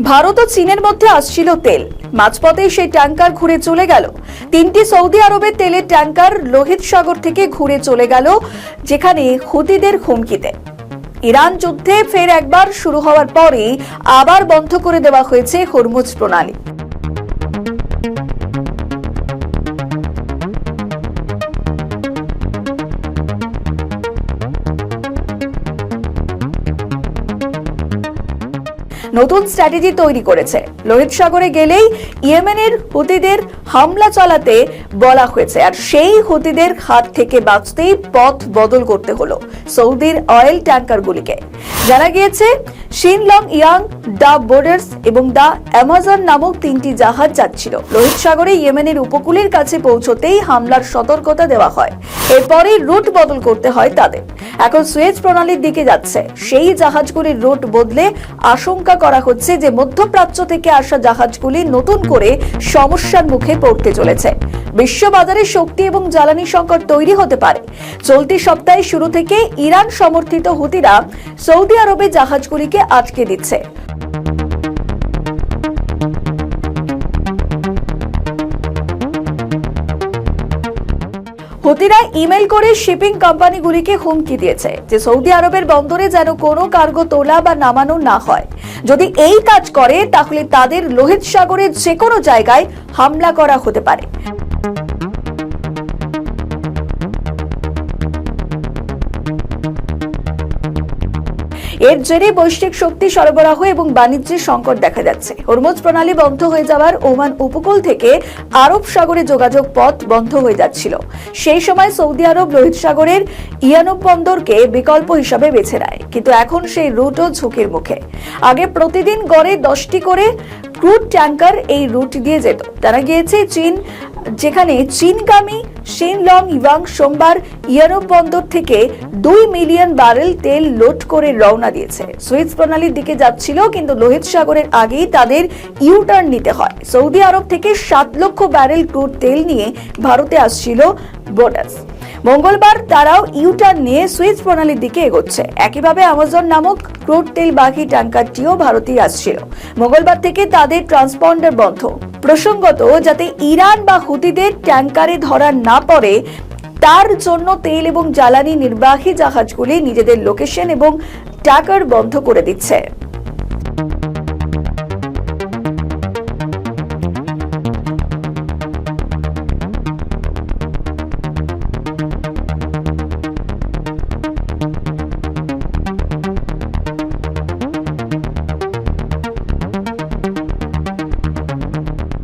ভারত ও চীনের মধ্যে আসছিল তেল, মাঝপথেই সেই ট্যাঙ্কার ঘুরে চলে গেল। তিনটি সৌদি আরবের তেলের ট্যাঙ্কার লোহিত সাগর থেকে ঘুরে চলে গেল, যেখানে হুতিদের হুমকিতে। ইরান যুদ্ধে ফের একবার শুরু হওয়ার পরেই আবার বন্ধ করে দেওয়া হয়েছে হরমুজ প্রণালী। নতুন স্ট্র্যাটেজি তৈরি করেছে। লোহিত সাগরে গেলেই ইয়েমেনের হুতিদের হামলা চালাতে বলা হয়েছে, আর সেই হুতিদের হাত থেকে বাঁচতেই পথ বদল করতে হলো সৌদির অয়েল ট্যাঙ্কারগুলিকে। জানা গিয়েছে শিনলং ইয়াং, দ্য বোর্ডার্স এবং দ্য অ্যামাজন নামক তিনটি জাহাজ যাচ্ছিল লোহিত সাগরে ইয়েমেনের উপকূলের কাছে পৌঁছতেই হামলার সতর্কতা দেওয়া হয়। এরপরেই রুট বদল করতে হয় তাদের। এখন সুয়েজ প্রণালীর দিকে যাচ্ছে সেই জাহাজগুলির রুট বদলে আশঙ্কা করা হচ্ছে যে মধ্যপ্রাচ্য থেকে আসা জাহাজগুলি নতুন করে সমস্যার মুখে পড়তে চলেছে। বিশ্ববাজারে শক্তি এবং জ্বালানি সংকট তৈরি হতে পারে। চলতি সপ্তাহের শুরু থেকে ইরান সমর্থিত হুতিরা সৌদি আরবে জাহাজগুলিকে আটকে দিচ্ছে। হুতিরা ইমেল করে শিপিং কোম্পানিগুলিকে হুমকি দিয়েছে যে সৌদি আরবের বন্দরে যেন কোনো কার্গো তোলা বা নামানো না হয়। যদি এই কাজ করে তাহলে তাদের লোহিত সাগরের যে কোনো জায়গায় হামলা করা হতে পারে। এর জেরে বৈশ্বিক শক্তি সরবরাহ এবং বাণিজ্যের সংকট দেখা যাচ্ছে। হরমুজ প্রণালী বন্ধ হয়ে যাওয়ার ওমান উপকূল থেকে আরব সাগরে যোগাযোগ পথ বন্ধ হয়ে যাচ্ছিল। সেই সময় সৌদি আরব লোহিত সাগরের ইয়ানুব বন্দরকে বিকল্প হিসাবে বেছে নেয়, কিন্তু এখন সেই রুটও ঝুঁকির মুখে। আগে প্রতিদিন গড়ে 10টি করে ক্রুড ট্যাঙ্কার এই রুট দিয়ে যেত। জানা গিয়েছে যেখানে চীনগামী শিনলং ইয়াং সোমবার ইয়ানুব বন্দর থেকে 2 মিলিয়ন ব্যারেল তেল লোড করে রওনা দিয়েছে। সুয়েজ প্রণালীর দিকে যাচ্ছিল, কিন্তু লোহিত সাগরের আগেই তাদের ইউটার্ন নিতে হয়। সৌদি আরব থেকে 7 লক্ষ ব্যারেল ক্রুড তেল নিয়ে ভারতে আসছিল বোর্ডার্স। মঙ্গলবার তারাও ইউটার্ন নিয়ে সুয়েজ প্রণালীর দিকে এগোচ্ছে। একইভাবে অ্যামাজন নামক ক্রুড তেল বাহী ট্যাঙ্কারটিও ভারতে আসছিল। মঙ্গলবার থেকে তাদের ট্রান্সপন্ডার বন্ধ। প্রসঙ্গত, যাতে ইরান বা হুতিদের ট্যাঙ্কারে ধরা না পড়ে তার জন্য তেল এবং জ্বালানি নির্বাহী জাহাজগুলি নিজেদের লোকেশন এবং ট্যাঙ্কার বন্ধ করে দিচ্ছে।